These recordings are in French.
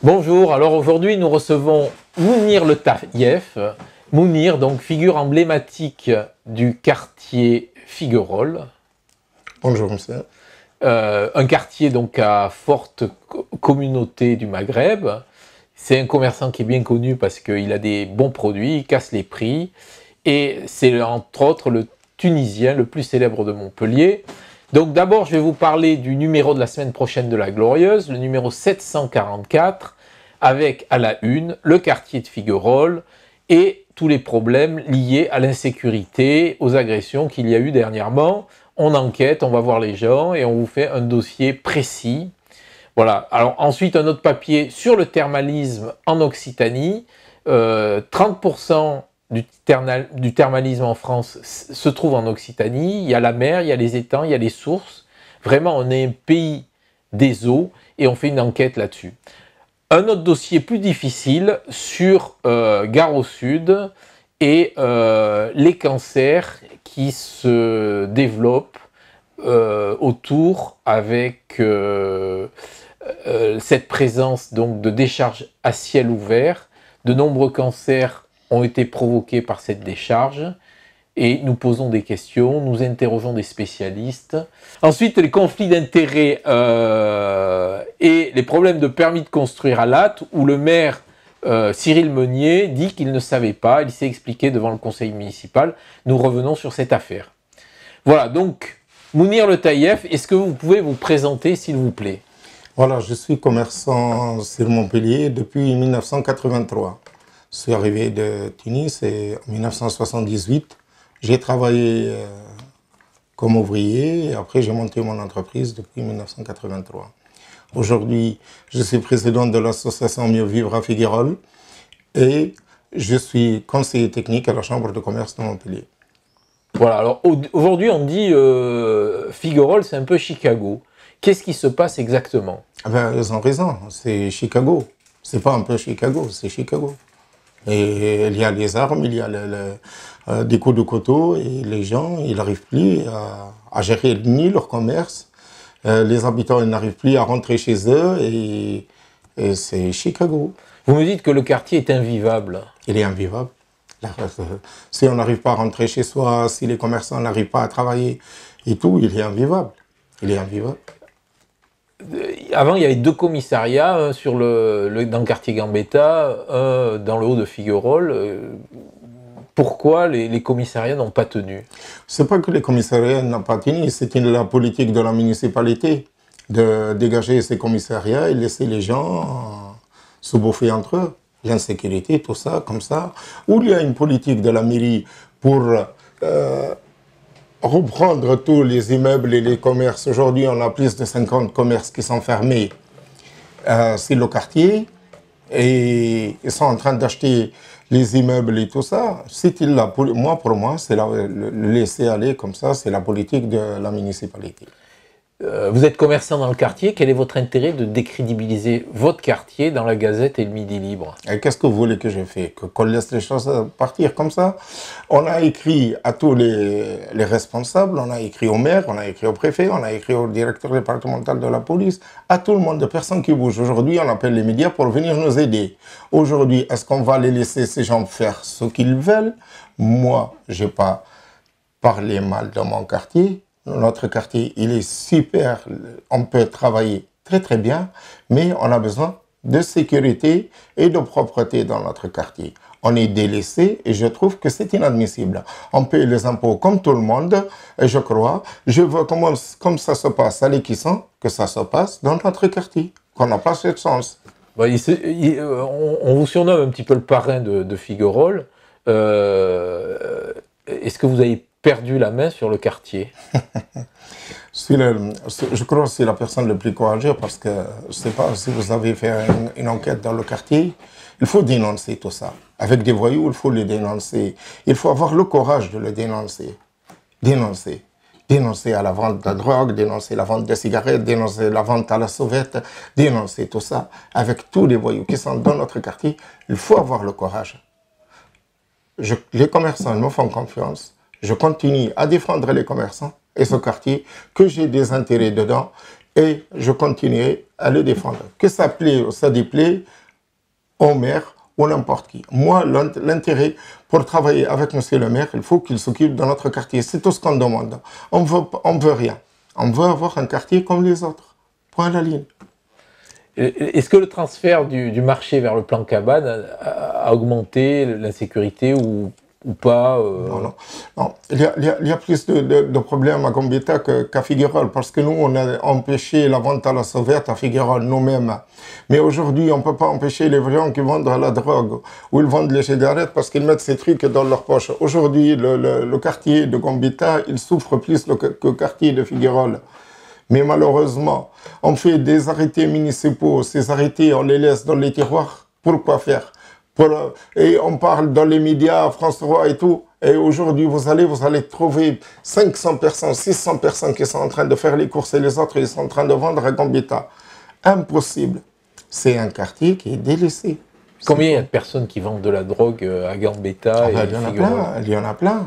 Bonjour, alors aujourd'hui nous recevons Mounir Le Taïef. Mounir, donc figure emblématique du quartier Figuerolles. Bonjour monsieur. Un quartier donc à forte communauté du Maghreb. C'est un commerçant qui est bien connu parce qu'il a des bons produits, il casse les prix. Et c'est entre autres le Tunisien le plus célèbre de Montpellier. Donc d'abord, je vais vous parler du numéro de la semaine prochaine de La Glorieuse, le numéro 744, avec à la une le quartier de Figuerolles et tous les problèmes liés à l'insécurité, aux agressions qu'il y a eu dernièrement. On enquête, on va voir les gens et on vous fait un dossier précis. Voilà. Alors ensuite, un autre papier sur le thermalisme en Occitanie. 30% du thermalisme en France se trouve en Occitanie. Il y a la mer, il y a les étangs, il y a les sources. Vraiment, on est un pays des eaux et on fait une enquête là-dessus. Un autre dossier plus difficile sur Gare au Sud et les cancers qui se développent autour avec cette présence donc de décharges à ciel ouvert. De nombreux cancers ont été provoqués par cette décharge et nous posons des questions, nous interrogeons des spécialistes. Ensuite, les conflits d'intérêts et les problèmes de permis de construire à Latte, où le maire Cyril Meunier dit qu'il ne savait pas, il s'est expliqué devant le conseil municipal. Nous revenons sur cette affaire. Voilà, donc, Mounir Le Taïef, est-ce que vous pouvez vous présenter, s'il vous plaît? Voilà, je suis commerçant sur Montpellier depuis 1983. Je suis arrivé de Tunis en 1978. J'ai travaillé comme ouvrier et après j'ai monté mon entreprise depuis 1983. Aujourd'hui, je suis président de l'association Mieux Vivre à Figuerolles et je suis conseiller technique à la Chambre de commerce de Montpellier. Voilà, alors aujourd'hui on dit Figuerolles c'est un peu Chicago. Qu'est-ce qui se passe exactement? Ben, ils ont raison, c'est Chicago. C'est pas un peu Chicago, c'est Chicago. Et il y a les armes, il y a des coups de couteau et les gens, ils n'arrivent plus à gérer ni leur commerce. Les habitants n'arrivent plus à rentrer chez eux et c'est Chicago. Vous me dites que le quartier est invivable. Il est invivable. Si on n'arrive pas à rentrer chez soi, si les commerçants n'arrivent pas à travailler et tout, il est invivable. Il est invivable. Avant, il y avait deux commissariats, un dans le quartier Gambetta, un dans le haut de Figuerolles. Pourquoi les commissariats n'ont pas tenu? C'est pas que les commissariats n'ont pas tenu, c'est la politique de la municipalité de dégager ces commissariats et laisser les gens se bouffer entre eux. L'insécurité, tout ça, comme ça. Ou il y a une politique de la mairie pour reprendre tous les immeubles et les commerces. Aujourd'hui, on a plus de 50 commerces qui sont fermés. C'est le quartier et ils sont en train d'acheter les immeubles et tout ça. Pour moi, c'est le laisser aller comme ça, c'est la politique de la municipalité. Vous êtes commerçant dans le quartier, quel est votre intérêt de décrédibiliser votre quartier dans la Gazette et le Midi Libre? Qu'est-ce que vous voulez que je fasse? Qu'on laisse les choses partir comme ça? On a écrit à tous les responsables, on a écrit au maire, on a écrit au préfet, on a écrit au directeur départemental de la police, à tout le monde, de personnes qui bougent. Aujourd'hui, on appelle les médias pour venir nous aider. Aujourd'hui, est-ce qu'on va les laisser ces gens faire ce qu'ils veulent? Moi, je n'ai pas parlé mal de mon quartier. Notre quartier, il est super, on peut travailler très très bien, mais on a besoin de sécurité et de propreté dans notre quartier. On est délaissé et je trouve que c'est inadmissible. On paye les impôts comme tout le monde et je crois, je veux comme ça se passe à l'Équisson, que ça se passe dans notre quartier, qu'on n'a pas cette chance. On vous surnomme un petit peu le parrain de Figuerolles. Est-ce que vous avez perdu la main sur le quartier? Je crois que c'est la personne la plus courageuse parce que je ne sais pas si vous avez fait une enquête dans le quartier. Il faut dénoncer tout ça. Avec des voyous, il faut les dénoncer. Il faut avoir le courage de le dénoncer. Dénoncer. Dénoncer à la vente de drogue, dénoncer la vente de cigarettes, dénoncer la vente à la sauvette, dénoncer tout ça. Avec tous les voyous qui sont dans notre quartier, il faut avoir le courage. Les commerçants me font confiance. Je continue à défendre les commerçants et ce quartier, que j'ai des intérêts dedans, et je continuerai à le défendre. Que ça plaît ou ça déplaît au maire ou n'importe qui. Moi, l'intérêt pour travailler avec monsieur le maire, il faut qu'il s'occupe de notre quartier. C'est tout ce qu'on demande. On veut rien. On veut avoir un quartier comme les autres. Point à la ligne. Est-ce que le transfert du marché vers le plan cabane a augmenté l'insécurité ou pas Non. Il y a plus de problèmes à Gambetta qu'à Figueroles, parce que nous, on a empêché la vente à la sauvette à Figueroles nous-mêmes. Mais aujourd'hui, on ne peut pas empêcher les gens qui vendent la drogue ou ils vendent les cigarettes parce qu'ils mettent ces trucs dans leur poche. Aujourd'hui, le quartier de Gambetta, il souffre plus que le quartier de Figueroles. Mais malheureusement, on fait des arrêtés municipaux. Ces arrêtés, on les laisse dans les tiroirs. Pourquoi faire? Et on parle dans les médias, France 3 et tout. Et aujourd'hui, vous allez trouver 500 personnes, 600 personnes qui sont en train de faire les courses et les autres, ils sont en train de vendre à Gambetta. Impossible. C'est un quartier qui est délaissé. Combien il y a de personnes qui vendent de la drogue à Gambetta il y en a plein.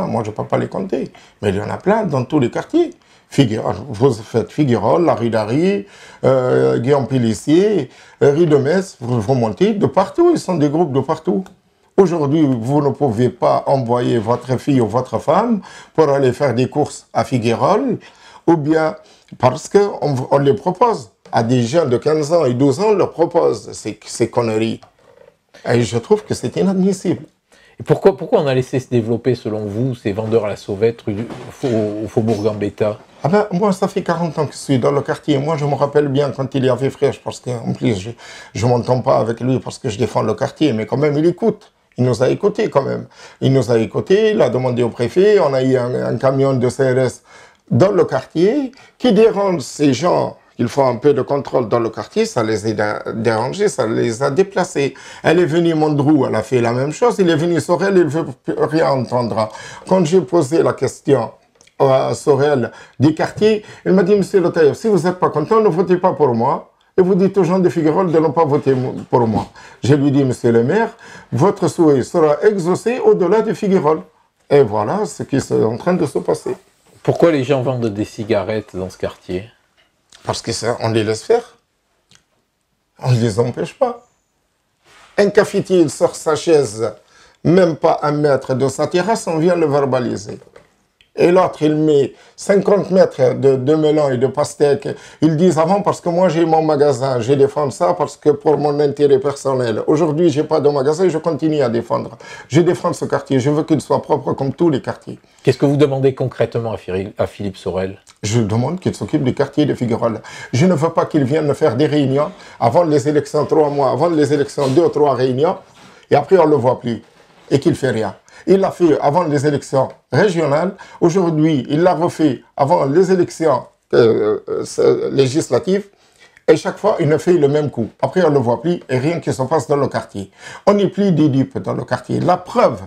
Moi, je ne peux pas les compter. Mais il y en a plein dans tous les quartiers. Vous faites Figueroles, la rue d'Ari, Guillaume Pélissier, rue de Metz, vous montez de partout, ils sont des groupes de partout. Aujourd'hui, vous ne pouvez pas envoyer votre fille ou votre femme pour aller faire des courses à Figueroles, ou bien parce qu'on les propose. À des jeunes de 15 ans et 12 ans, on leur propose ces conneries. Et je trouve que c'est inadmissible. Et pourquoi on a laissé se développer, selon vous, ces vendeurs à la sauvette au Faubourg Gambetta? Moi, ça fait 40 ans que je suis dans le quartier. Moi, je me rappelle bien quand il y avait Fraîche, parce qu'en plus, je ne m'entends pas avec lui parce que je défends le quartier, mais quand même, il écoute. Il nous a écoutés quand même. Il nous a écoutés, il a demandé au préfet, on a eu un camion de CRS dans le quartier qui dérange ces gens. Il faut un peu de contrôle dans le quartier, ça les a dérangés, ça les a déplacés. Elle est venue Mondrou, elle a fait la même chose. Il est venu Sorel, il ne veut rien entendre. Quand j'ai posé la question à Sorel du quartier, il m'a dit, monsieur le tailleur, si vous n'êtes pas content, ne votez pas pour moi. Et vous dites aux gens de Figueroles de ne pas voter pour moi. Je lui dis, monsieur le maire, votre souhait sera exaucé au-delà de Figueroles. Et voilà ce qui est en train de se passer. Pourquoi les gens vendent des cigarettes dans ce quartier? Parce qu'on les laisse faire. On ne les empêche pas. Un cafetier, il sort sa chaise, même pas 1 mètre de sa terrasse, on vient le verbaliser. Et l'autre, il met 50 mètres de melons et de pastèques. Ils disent avant, parce que moi j'ai mon magasin, je défends ça parce que pour mon intérêt personnel. Aujourd'hui, je n'ai pas de magasin et je continue à défendre. Je défends ce quartier, je veux qu'il soit propre comme tous les quartiers. Qu'est-ce que vous demandez concrètement à Philippe Sorel? Je demande qu'il s'occupe du quartier de Figueroles. Je ne veux pas qu'il vienne faire des réunions avant les élections, 3 mois, avant les élections, 2 ou 3 réunions, et après on ne le voit plus, et qu'il ne fait rien. Il l'a fait avant les élections régionales. Aujourd'hui, il l'a refait avant les élections législatives. Et chaque fois, il ne fait le même coup. Après, on ne le voit plus et rien qui se passe dans le quartier. On n'est plus des dupes dans le quartier. La preuve,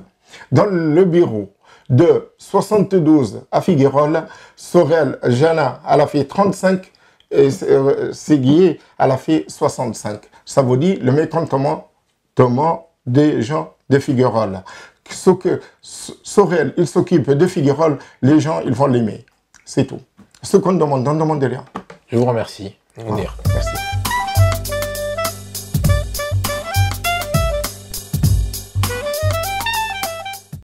dans le bureau de 72 à Figueroles, Sorel Jana, elle a fait 35 et Séguier, elle a fait 65. Ça vous dit le mécontentement des gens de Figueroles. Ce que Sorel, il s'occupe de Figueroles, les gens, ils vont l'aimer. C'est tout. Ce qu'on demande, on ne demande rien. Je vous remercie. Merci.